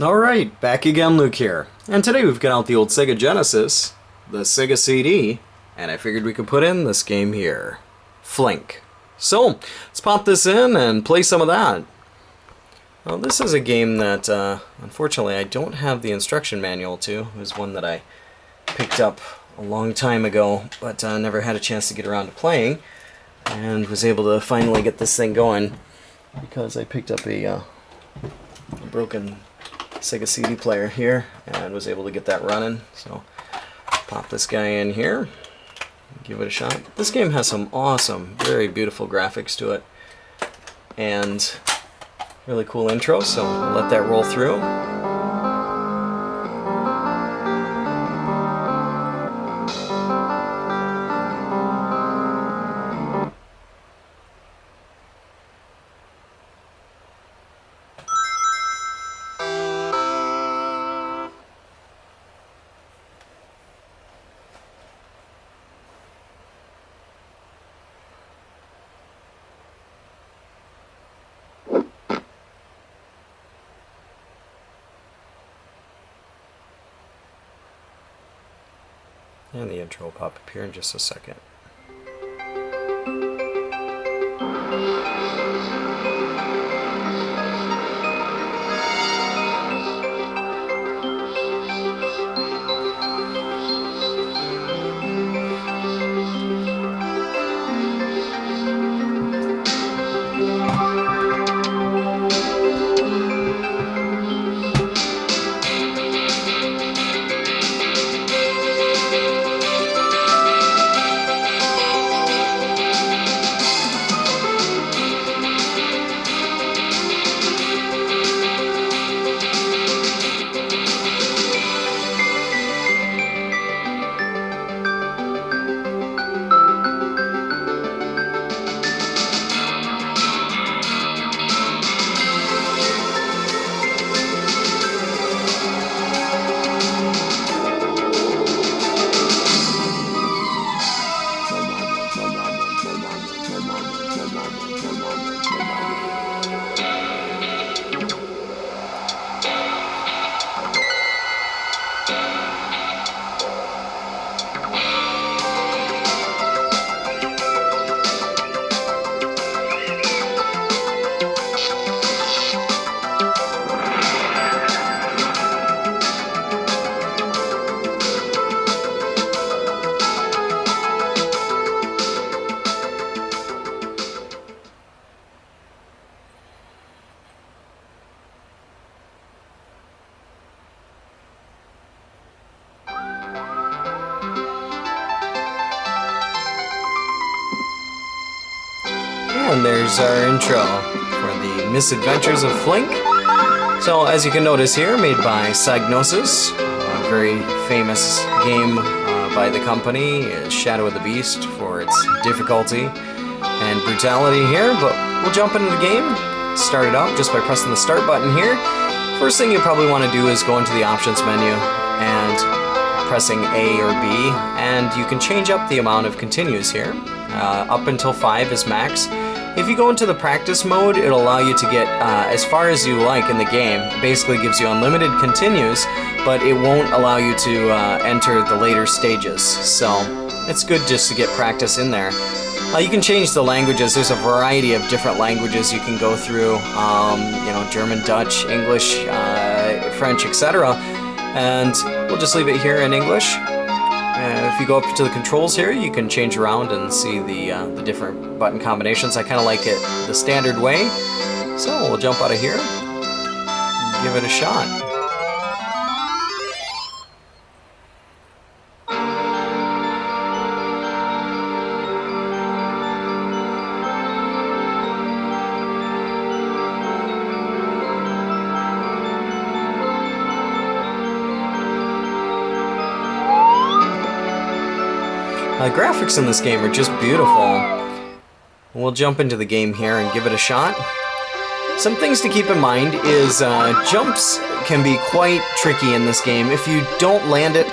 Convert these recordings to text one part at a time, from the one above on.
Alright, back again, Luke here. And today we've got out the old Sega Genesis, the Sega CD, and I figured we could put in this game here, Flink. So, let's pop this in and play some of that. Well, this is a game that, unfortunately, I don't have the instruction manual to. It was one that I picked up a long time ago, but never had a chance to get around to playing, and was able to finally get this thing going because I picked up a broken Sega CD player here and was able to get that running. So pop this guy in here, give it a shot. This game has some awesome, very beautiful graphics to it and really cool intro, so we'll let that roll through. And the intro will pop up here in just a second. And there's our intro for the Misadventures of Flink. So as you can notice here, made by Psygnosis, a very famous game by the company, Shadow of the Beast for its difficulty and brutality here. But we'll jump into the game, start it up just by pressing the start button here. First thing you probably want to do is go into the options menu and pressing A or B, and you can change up the amount of continues here. Up until 5 is max. If you go into the practice mode, it'll allow you to get as far as you like in the game. It basically gives you unlimited continues, but it won't allow you to enter the later stages. So it's good just to get practice in there. You can change the languages. There's a variety of different languages you can go through. German, Dutch, English, French, etc. And we'll just leave it here in English. If you go up to the controls here, you can change around and see the different button combinations. I kind of like it the standard way, so we'll jump out of here and give it a shot. The graphics in this game are just beautiful. We'll jump into the game here and give it a shot. Some things to keep in mind is jumps can be quite tricky in this game. If you don't land it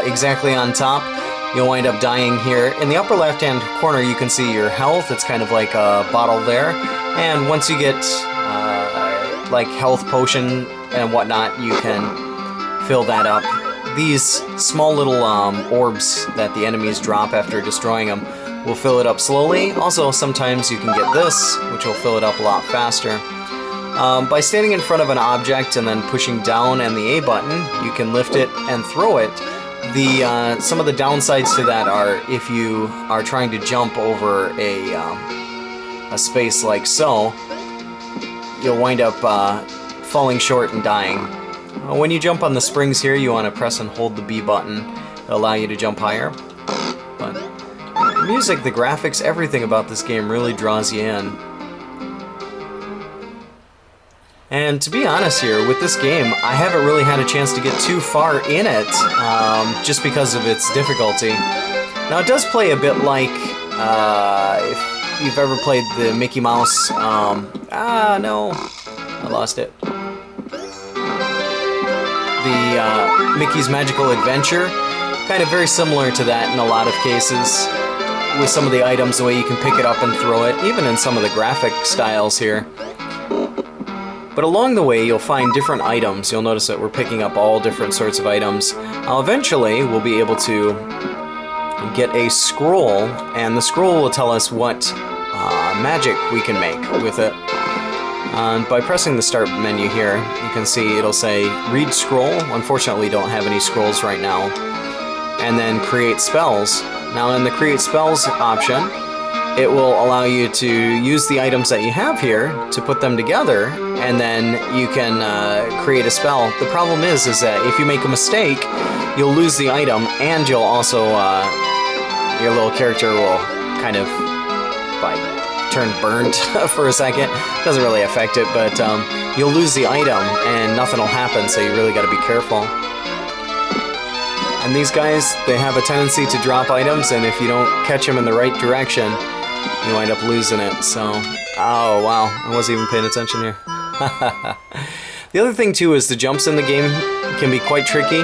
exactly on top, you'll wind up dying here. In the upper left-hand corner, you can see your health. It's kind of like a bottle there. And once you get like health potion and whatnot, you can fill that up. These small little orbs that the enemies drop after destroying them will fill it up slowly. Also, sometimes you can get this, which will fill it up a lot faster. By standing in front of an object and then pushing down and the A button, you can lift it and throw it. Some of the downsides to that are if you are trying to jump over a space like so, you'll wind up falling short and dying. When you jump on the springs here, you want to press and hold the B button to allow you to jump higher. But the music, the graphics, everything about this game really draws you in. And to be honest here, with this game, I haven't really had a chance to get too far in it, just because of its difficulty. Now it does play a bit like, if you've ever played the Mickey Mouse, no, I lost it. The Mickey's Magical Adventure, kind of very similar to that in a lot of cases, with some of the items, the way you can pick it up and throw it, even in some of the graphic styles here. But along the way, you'll find different items. You'll notice that we're picking up all different sorts of items. Eventually, we'll be able to get a scroll, and the scroll will tell us what magic we can make with it. By pressing the start menu here, you can see it'll say read scroll. Unfortunately, we don't have any scrolls right now. And then create spells. Now in the create spells option, it will allow you to use the items that you have here to put them together, and then you can create a spell. The problem is that if you make a mistake, you'll lose the item, and you'll also, your little character will kind of, like, turn burnt for a second. Doesn't really affect it, but you'll lose the item, and nothing will happen, so you really got to be careful. And these guys, they have a tendency to drop items, and if you don't catch them in the right direction, you wind up losing it. So, oh wow, I wasn't even paying attention here. The other thing too is the jumps in the game can be quite tricky.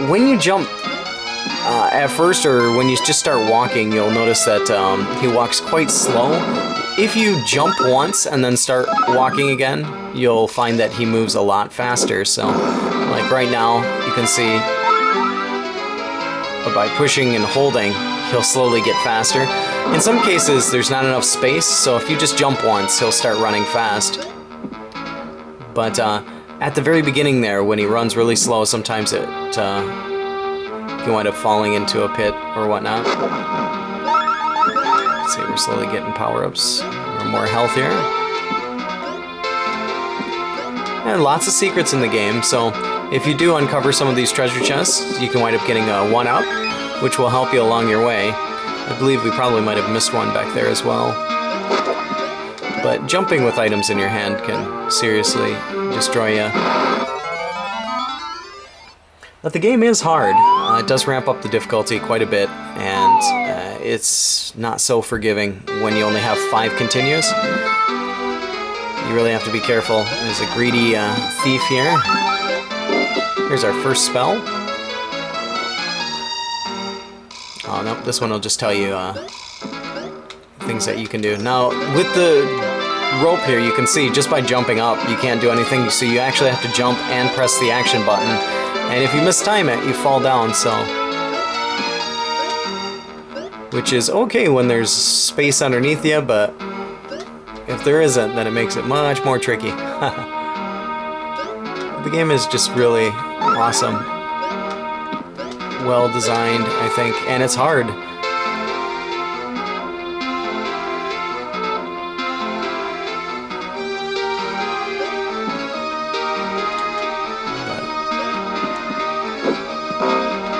When you jump at first, or when you just start walking, you'll notice that he walks quite slow. If you jump once and then start walking again, you'll find that he moves a lot faster. So, like right now, you can see by pushing and holding, he'll slowly get faster. In some cases, there's not enough space, so if you just jump once, he'll start running fast. But at the very beginning there, when he runs really slow, sometimes it you wind up falling into a pit or whatnot. See, we're slowly getting power-ups or more health here. And lots of secrets in the game, so if you do uncover some of these treasure chests, you can wind up getting a 1-up, which will help you along your way. I believe we probably might have missed one back there as well. But jumping with items in your hand can seriously destroy you. But the game is hard. It does ramp up the difficulty quite a bit, and it's not so forgiving when you only have 5 continues. You really have to be careful. There's a greedy thief here. Here's our first spell. Oh, no, this one will just tell you things that you can do. Now, with the rope here, you can see just by jumping up, you can't do anything, so you actually have to jump and press the action button. And if you mistime it, you fall down, so... Which is okay when there's space underneath you, but if there isn't, then it makes it much more tricky. The game is just really awesome. Well designed, I think, and it's hard.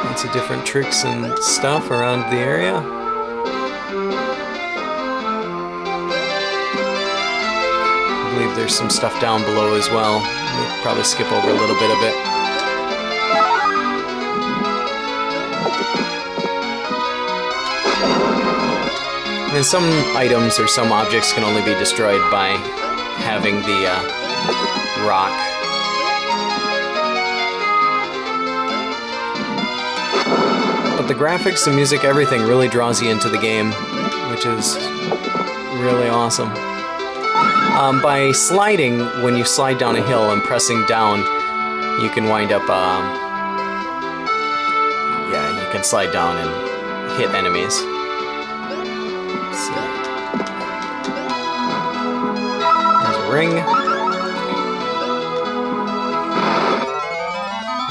Lots of different tricks and stuff around the area. I believe there's some stuff down below as well. We'll probably skip over a little bit of it. And some items or some objects can only be destroyed by having the rock. But the graphics, the music, everything really draws you into the game, which is really awesome. By sliding, when you slide down a hill and pressing down, you can wind up, yeah, you can slide down and hit enemies. So, there's a ring.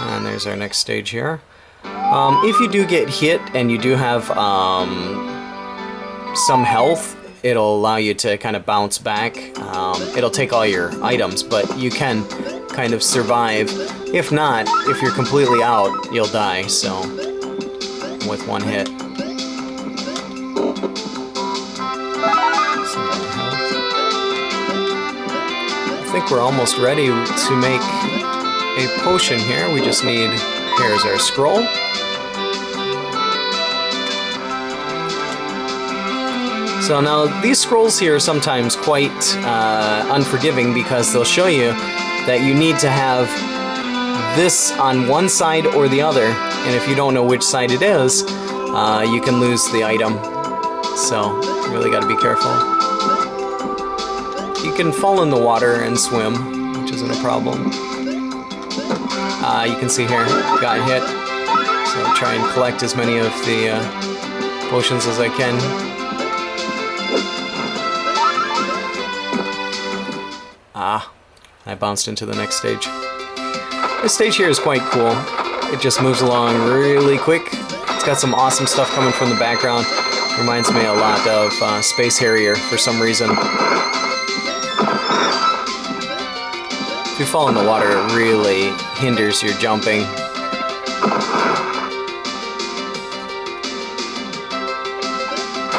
And there's our next stage here. If you do get hit and you do have some health, it'll allow you to kind of bounce back. It'll take all your items, but you can kind of survive. If not, if you're completely out, you'll die, so with one hit. I think we're almost ready to make a potion here. We just need, here's our scroll. So now these scrolls here are sometimes quite unforgiving because they'll show you that you need to have this on one side or the other, and if you don't know which side it is, you can lose the item. So you really got to be careful. You can fall in the water and swim, which isn't a problem. You can see here, got hit. So I'll try and collect as many of the potions as I can. I bounced into the next stage. This stage here is quite cool. It just moves along really quick. It's got some awesome stuff coming from the background. Reminds me a lot of Space Harrier for some reason. If you fall in the water, it really hinders your jumping.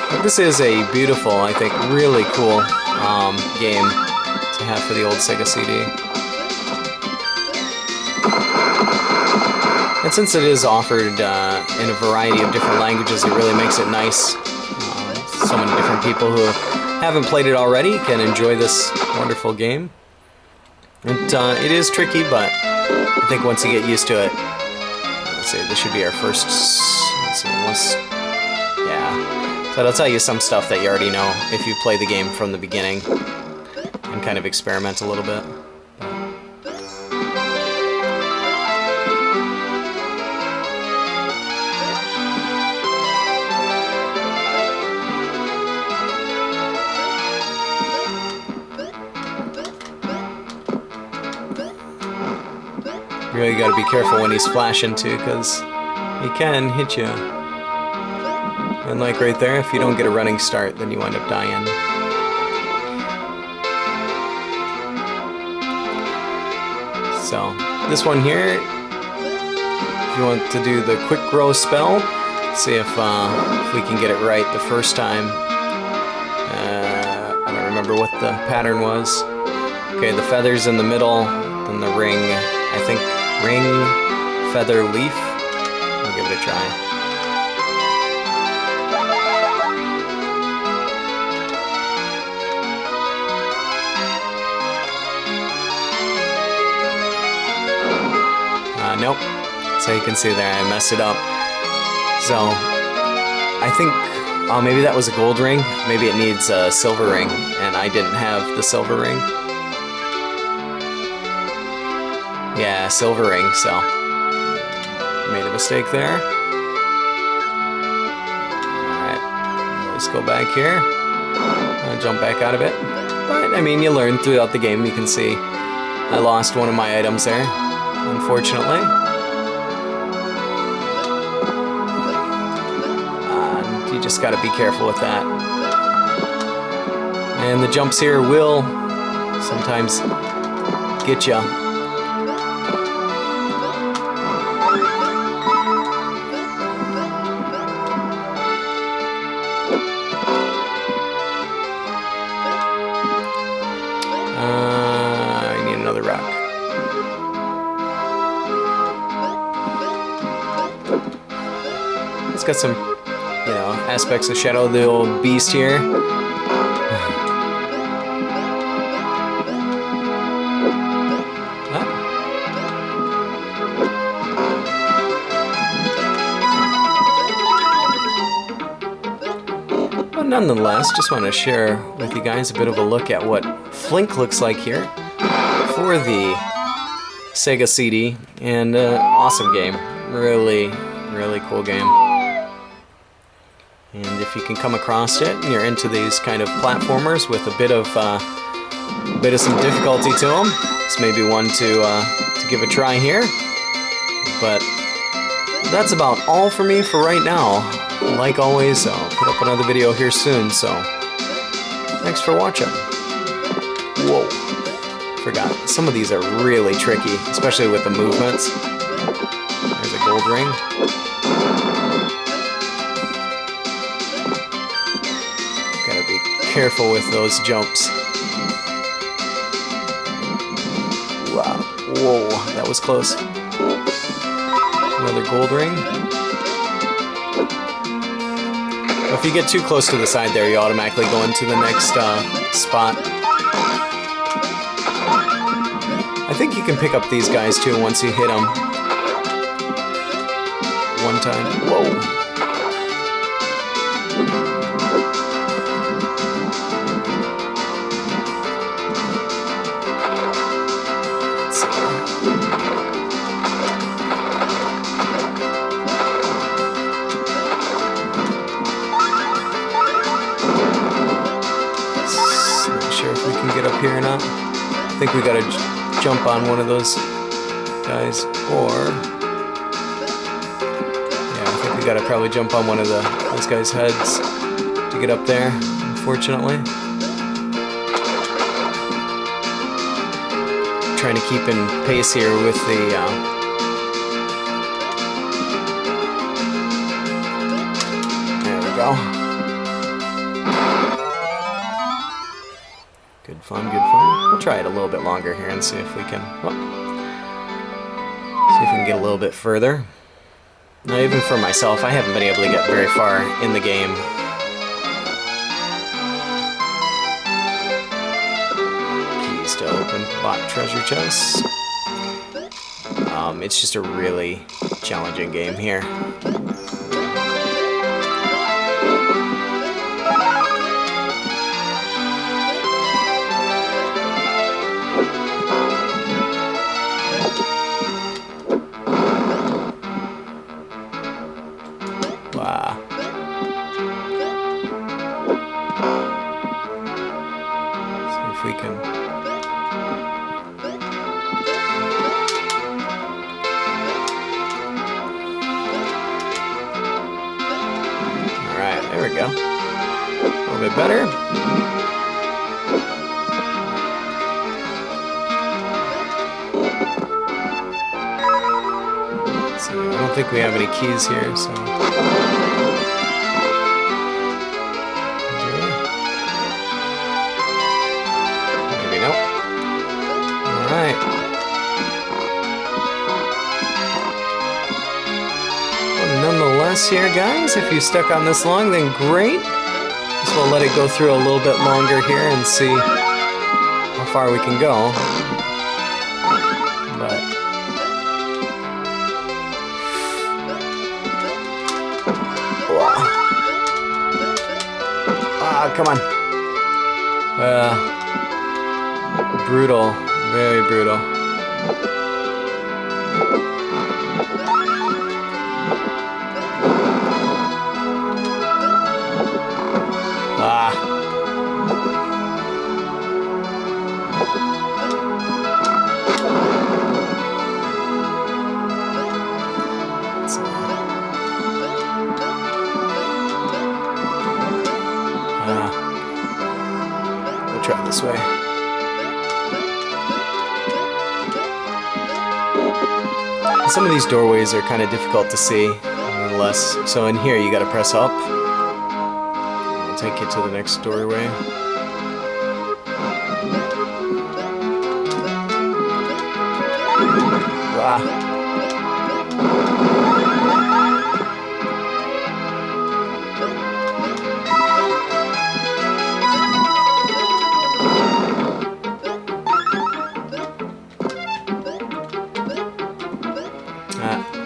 But this is a beautiful, I think, really cool game to have for the old Sega CD. And since it is offered in a variety of different languages, it really makes it nice. So many different people who haven't played it already can enjoy this wonderful game. It is tricky, but I think once you get used to it, let's see, this should be our first, let's see, yeah. So it'll tell you some stuff that you already know if you play the game from the beginning and kind of experiment a little bit. You really got to be careful when he's flashing too, because he can hit you. And like right there, if you don't get a running start, then you wind up dying. So this one here, if you want to do the quick grow spell, see if we can get it right the first time. I don't remember what the pattern was. Okay, the feathers in the middle, then the ring. I think ring, feather, leaf. We'll give it a try. Nope. So you can see there I messed it up. So I think, oh, maybe that was a gold ring. Maybe it needs a silver ring, and I didn't have the silver ring. Yeah, silver ring, so made a mistake there. Alright, let's go back here. I'll jump back out of it. But, I mean, you learn throughout the game. You can see I lost one of my items there, unfortunately. You just gotta be careful with that. And the jumps here will sometimes get you. I need another rock. It's got some, you know, aspects of Shadow of the old beast here. But nonetheless, just want to share with you guys a bit of a look at what Flink looks like here for the Sega CD, and awesome game. Really, really cool game. And if you can come across it and you're into these kind of platformers with a bit of some difficulty to them, this may be one to give a try here. But that's about all for me for right now. Like always, I'll put up another video here soon, so thanks for watching. Whoa. Forgot. Some of these are really tricky, especially with the movements. There's a gold ring. Gotta be careful with those jumps. Wow. Whoa, that was close. Another gold ring. If you get too close to the side there, you automatically go into the next spot. I think you can pick up these guys too once you hit them. One time. Whoa. Not sure if we can get up here or not. I think we gotta jump on one of those guys, or yeah, I think we gotta probably jump on one of those guys' heads to get up there, unfortunately. Trying to keep in pace here with the there we go. Good fun, good fun. We'll try it a little bit longer here and see if we can, get a little bit further. Now, even for myself, I haven't been able to get very far in the game. Keys to open bot treasure chests. It's just a really challenging game here. Wow. See if we can. Alright, there we go. A little bit better. So I don't think we have any keys here, so. Maybe no. Alright. Well, nonetheless here, guys, if you stuck on this long, then great. Just we'll let it go through a little bit longer here and see how far we can go. But come on. Brutal. Very brutal. We'll try this way. Some of these doorways are kind of difficult to see, nonetheless. So in here, you got to press up. I'll take you to the next doorway. Wow.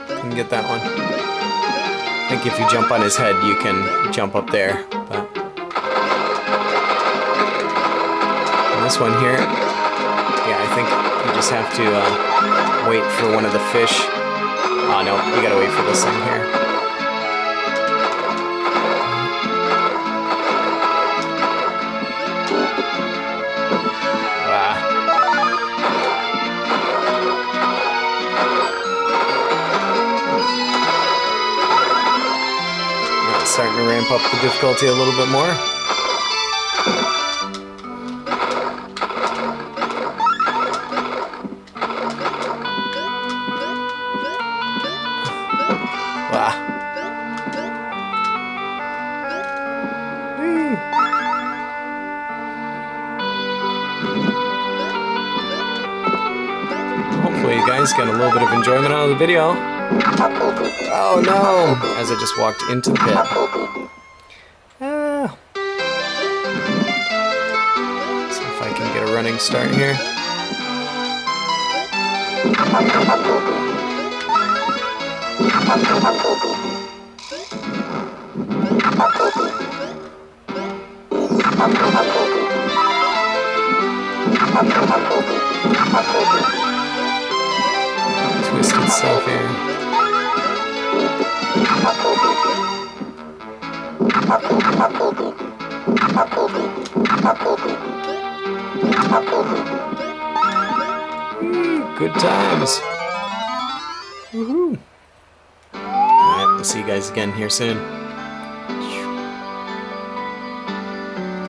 Couldn't get that one. I think if you jump on his head, you can jump up there, but this one here, yeah, I think you just have to wait for one of the fish. Oh no, you gotta wait for this thing here. Starting to ramp up the difficulty a little bit more. Wow. Whee. Hopefully you guys got a little bit of enjoyment out of the video. Oh no! As I just walked into the pit. See if I can get a running start here. Twisted stuff here. Good times. Woohoo. Alright, we'll see you guys again here soon.